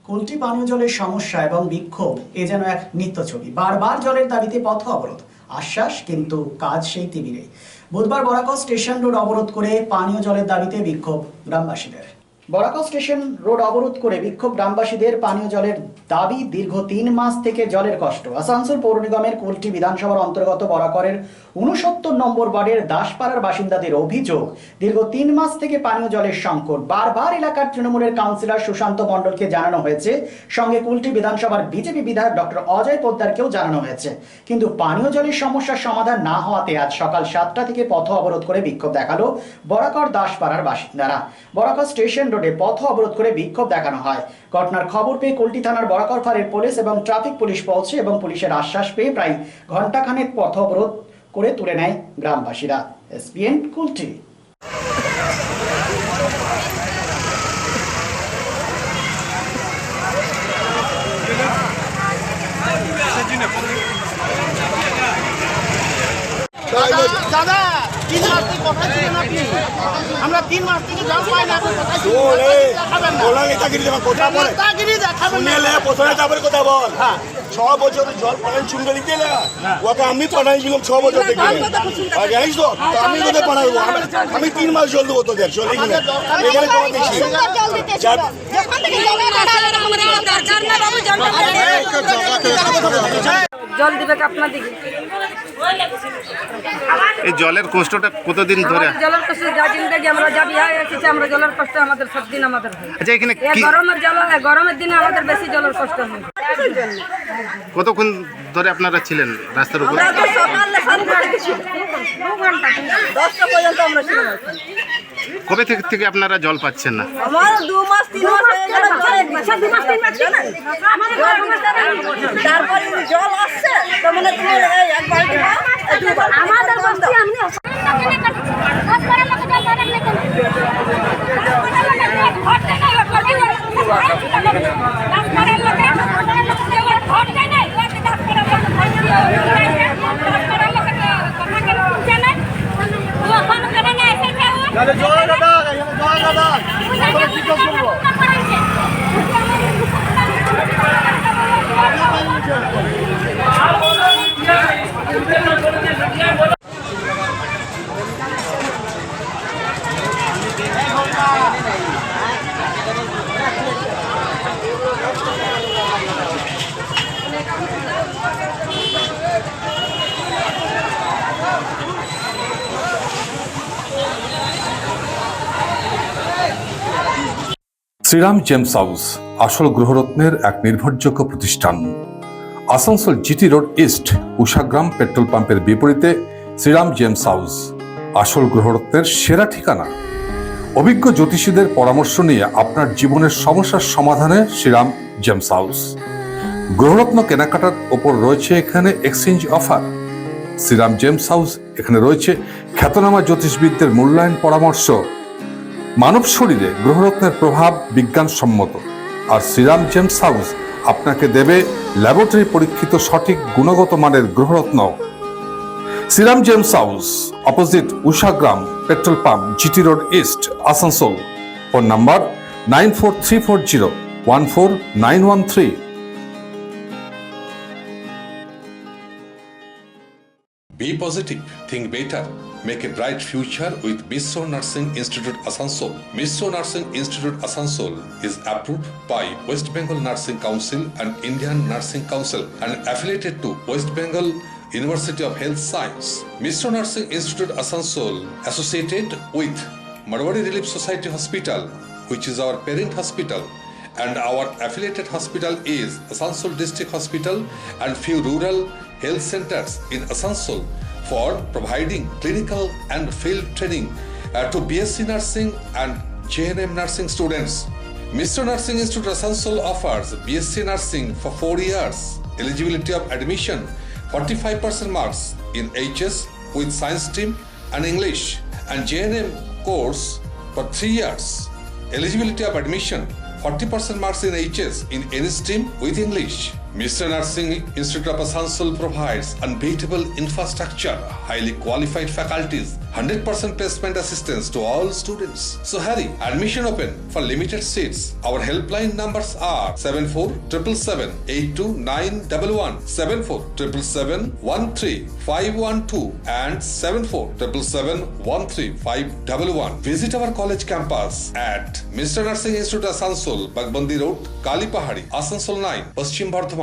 কুলটি পানীয় জলের সমস্যা এবং বিক্ষোভ এ যেন এক নিত্য ছবি। বারবার জলের দাবিতে পথ অবরোধ, আশ্বাস কিন্তু কাজ সেই তিমিরে। বুধবার বরাকর স্টেশন রোড অবরোধ করে পানীয় জলের দাবিতে বিক্ষোভ গ্রামবাসীদের। বরাকর স্টেশন রোড অবরোধ করে বিক্ষোভ গ্রামবাসীদের। পানীয় জলের দাবি, দীর্ঘ 3 মাস থেকে জলের কষ্ট। আসানসোল পৌর নিগমের কুলটি বিধানসভার অন্তর্গত বরাকরের 69 নম্বর ওয়ার্ডের দাসপাড়ার বাসিন্দাদের অভিযোগ, দীর্ঘ 3 মাস থেকে পানীয় জলের সংকট। বারবার এলাকার তৃণমূলের কাউন্সিলর সুশান্ত মণ্ডলকে জানানো হয়েছে, সঙ্গে কুলটি বিধানসভার বিজেপি বিধায়ক ডক্টর অজয় পোদ্দারকেও জানানো হয়েছে, কিন্তু পানীয় জলের সমস্যার সমাধান না হওয়াতে আজ সকাল 7টা থেকে পথ অবরোধ করে বিক্ষোভ দেখালো বরাকর দাসপাড়ার বাসিন্দারা। বরাকর স্টেশন রোডে পথ অবরোধ করে বিক্ষোভ দেখানো হয়। ঘটনার খবর পেয়ে কুলটি থানার বরাকর ফাঁড়ির পুলিশ এবং ট্রাফিক পুলিশ পৌঁছে এবং পুলিশের আশ্বাস পেয়ে প্রায় ঘণ্টাখানেক পথ অবরোধ করে তুলে নেয় গ্রামবাসীরা। এসপিএন কুলটি। দাদা 3 মাস থেকে কোথায় ছিলেন আপনি? আমরা 3 মাস থেকে জল পাই না। কথা বল। 6 বছর জল পাঠান চুনগালি দিয়ে ওকে আমি পাঠাইছিলাম 6 বছর থেকে। আর জানিস তো আমি তোদের পাঠাবো, আমি 3 মাস জল দেবো তোদের। চলে কিনা এখানে তোমার দেখছি জল দিবে আপনার দিকে। এই জলের কষ্টটা কতদিন ধরে? জলের কষ্ট যা জিন্দগি আমরা যা বিয়ে এসেছি, আমরা জলের কষ্ট আমাদের সব দিন আমাদের হয়। আচ্ছা, এখানে কি গরমের দিনে আমাদের বেশি জলের কষ্ট হয়। কতক্ষণ ধরে আপনারা ছিলেন রাস্তার উপরে? আমরা তো সকালে 7টা থেকে 2 ঘন্টা 10টা পর্যন্ত আমরা ছিলাম। কবে থেকে আপনারা জল পাচ্ছেন না? আমার 2 মাস 3 মাস হয়ে গেল। 2 মাস 3 মাস ছিল না, তারপরে জল আসছে তো মানে তুমি এক বালতি আমাদের বস্তি আমি শ্রীরাম জেমস হাউস আসল গৃহরত্নের এক নির্ভরযোগ্য প্রতিষ্ঠান। Asansol GT road east Ushagram petrol পাম্পের বিপরীতে শ্রীরাম জেমস হাউস আসল গৃহরত্নের সেরা ঠিকানা। অভিজ্ঞ জ্যোতিষীদের পরামর্শ নিয়ে আপনার জীবনের সমস্যার সমাধানে শ্রীরাম জেমস হাউস। গ্রহরত্ন কেনাকাটার ওপর রয়েছে এখানে exchange offer. Shriram James House এখানে রয়েছে খ্যাতনামা জ্যোতিষবিদদের মূল্যায়ন পরামর্শ। মানব শরীরে গ্রহরত্নের প্রভাব বিজ্ঞানসম্মত, আর শ্রীরাম জেমস হাউস আপনাকে দেবে ল্যাবরেটরি পরীক্ষিত সঠিক গুণগত মানের গ্রহরত্ন। Shriram James house, opposite Ushagram petrol pump, GT road east, Asansol. Phone number 9434014913। Be positive, think better, make a bright future with Misso Nursing Institute Asansol. Misso Nursing Institute Asansol is approved by West Bengal Nursing Council and Indian Nursing Council and affiliated to West Bengal University of Health Science. Misso Nursing Institute Asansol associated with Marwari Relief Society Hospital, which is our parent hospital, and our affiliated hospital is Asansol District Hospital and few rural health centers in Asansol for providing clinical and field training to BSc Nursing and JNM Nursing students. Misso Nursing Institute Asansol offers BSc Nursing for 4 years. Eligibility of admission 45% marks in HS with science stream and English, and JNM course for 3 years. Eligibility of admission 40% marks in HS in any stream with English. Mr. Nursing Institute of Asansol provides unbeatable infrastructure, highly qualified faculties, 100% placement assistance to all students. So hurry, admission open for limited seats. Our helpline numbers are 7477782911, 7477713512 and 7477713511. Visit our college campus at Mr. Nursing Institute Asansol, Bagbandi Road, Kalipahari, Asansol 9, Paschim Bardhaman.